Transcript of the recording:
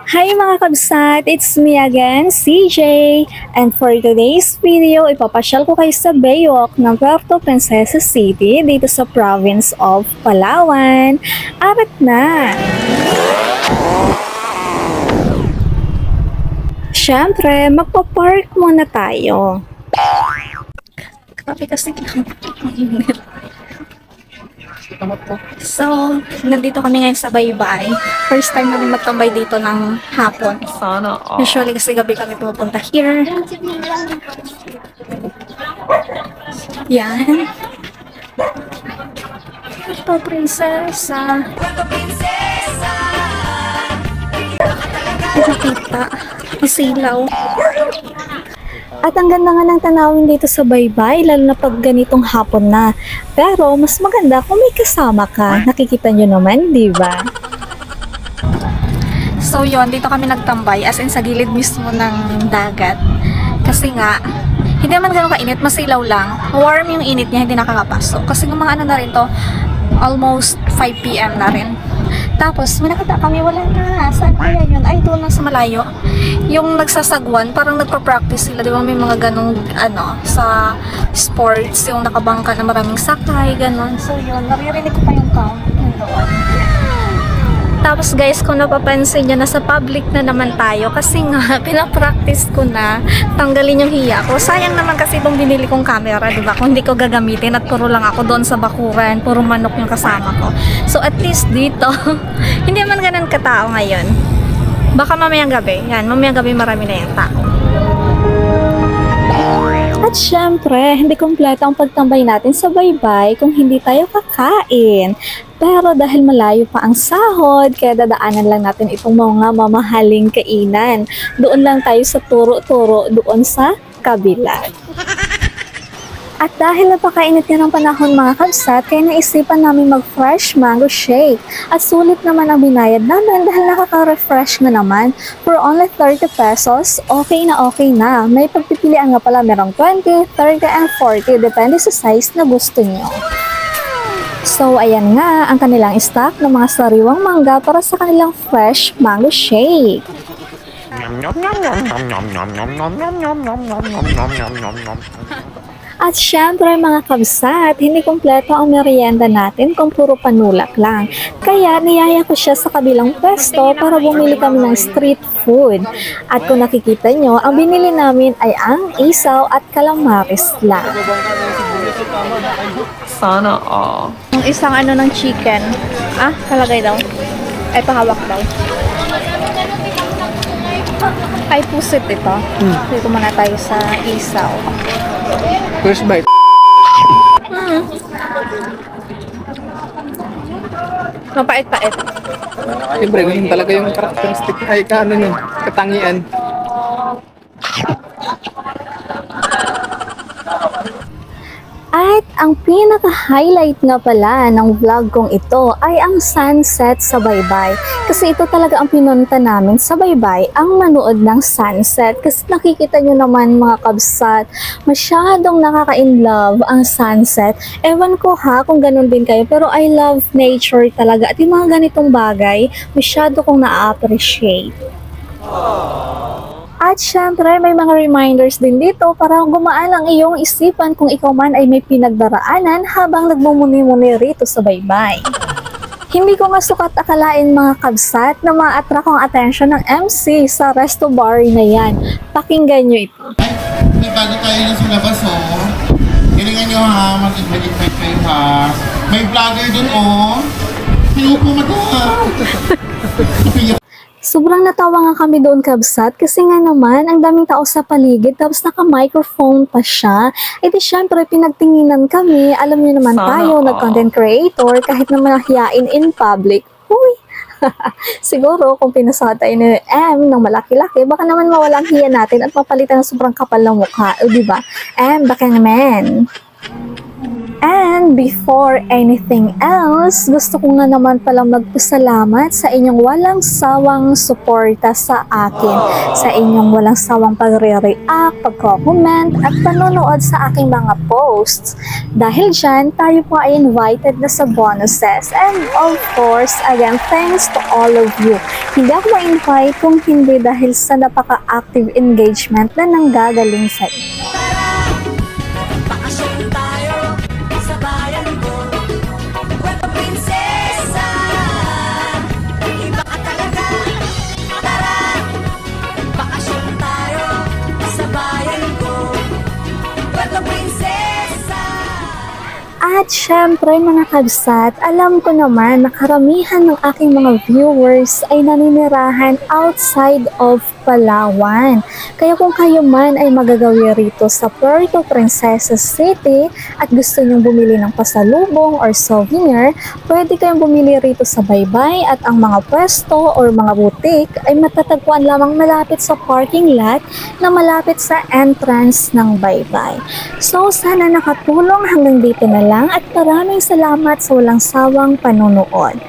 Hi mga kabsat! It's me again, CJ! And for today's video, ipapasyal ko kayo sa Baywalk ng Puerto Princesa City dito sa province of Palawan. Arat na! Siyempre, magpa-park muna tayo. Grabe kasi So, nandito kami ngayon sa Baybay. First time namin magtambay dito ng hapon. Sana all. Usually kasi gabi kami pupunta here. Yan. Ito, prinsesa. Nakita. Masilaw. At ang ganda nga ng tanawin dito sa Baybay, lalo na pag ganitong hapon na. Pero, mas maganda kung may kasama ka. Nakikita nyo naman, di ba? So yon, dito kami nagtambay as in sa gilid mismo ng dagat. Kasi nga, hindi naman ganun kainit, masilaw lang. Warm yung init niya, hindi nakakapasok. Kasi ng mga ano na rin to, almost 5 PM na rin. Tapos, may nakita kami, wala na. Saan kaya yun? Ay, doon lang sa malayo. Yung nagsasagwan, parang nagpa-practice sila. Di ba may mga ganong, sa sports, yung nakabangka na maraming sakay, ganon. So yun, naririnig ko pa yung count. Doon. Tapos guys, kung napapansin nyo, nasa public na naman tayo kasi nga, pinapractice ko na tanggalin yung hiya ko. Sayang naman kasi itong binili kong camera, diba? Kung hindi ko gagamitin at puro lang ako doon sa bakuran, puro manok yung kasama ko. So at least dito, hindi naman ganun katao ngayon. Baka mamayang gabi, yan, mamayang gabi marami na yung tao. At syempre, hindi kompleto ang pagtambay natin sa Baybay kung hindi tayo kakain. Pero dahil malayo pa ang sahod, kaya dadaanan lang natin itong mga mamahaling kainan. Doon lang tayo sa turo-turo doon sa kabila. At dahil napakainit nga ng panahon mga kabsat, kaya naisipan namin mag-fresh mango shake. At sulit naman ang binayad namin dahil nakaka-refresh na naman. For only 30 pesos, okay na. May pagpipilian nga pala, merong 20, 30, and 40. Depende sa size na gusto nyo. So, ayan nga ang kanilang stock ng mga sariwang mangga para sa kanilang fresh mango shake. At syempre mga kabsat, hindi kompleto ang merienda natin kung puro panulak lang. Kaya niyaya ko siya sa kabilang pwesto para bumili kami ng street food. At kung nakikita nyo, ang binili namin ay ang isaw at calamares lang. Sana all. Ang isang ng chicken. Kalagay daw. Ay, pahawak daw. Ay, pusit ito. Dito muna tayo sa isaw. First bite. Mapait-pait. Siyempre, ganun talaga yung characteristic ay katangian. At ang pinaka-highlight nga pala ng vlog kong ito ay ang sunset sa Baybay. Kasi ito talaga ang pinunta namin sa Baybay, ang manood ng sunset. Kasi nakikita nyo naman mga kabsat, masyadong nakaka-inlove ang sunset. Ewan ko kung ganun din kayo, pero I love nature talaga. At yung mga ganitong bagay, masyado kong na-appreciate. At syempre, may mga reminders din dito para gumaan ang iyong isipan kung ikaw man ay may pinagdaraanan habang nagmumuni-muni rito sa Baybay. Hindi ko nga sukat akalain mga kabsat na ma-attract ang attention ng MC sa resto bar na yan. Pakinggan nyo ito. May bago tayo na sa labas, oh. Galingan nyo ha, mag-invite kayo ha. May vlogger dun, oh. Pinupo mo to ha. Sobrang natawa nga kami doon kabsat kasi nga naman ang daming tao sa paligid tapos naka-microphone pa siya. E di syempre pinagtinginan kami, alam niyo naman tayo, nag-content creator kahit naman nahiyain in public. Uy! Siguro kung pinasatay ni M ng malaki-laki, baka naman mawalang hiya natin at mapalitan ng sobrang kapal ng mukha. O diba? M, baka naman. And before anything else, gusto ko nga naman palang magpasalamat sa inyong walang sawang suporta sa akin, sa inyong walang sawang pagre-react, pagko-comment, at panonood sa aking mga posts. Dahil dyan, tayo po ay invited na sa bonuses. And of course, again, thanks to all of you. Hindi ako ma-invite kung hindi dahil sa napaka-active engagement na nanggagaling sa inyo. Bakasyon tayo sa bayan ko, Puerto Princesa. Iba ka talaga, tara. Bakasyon tayo sa bayan ko, Puerto Princesa. At syempre mga kabsat, alam ko naman na karamihan ng aking mga viewers ay naninirahan outside of Palawan. Kaya kung kayo man ay magagawi rito sa Puerto Princesa City at gusto nyong bumili ng pasalubong or souvenir, pwede kayong bumili rito sa Baybay at ang mga pwesto or mga boutique ay matatagpuan lamang malapit sa parking lot na malapit sa entrance ng Baybay. So sana nakatulong hanggang dito na lang at maraming salamat sa walang sawang panonood.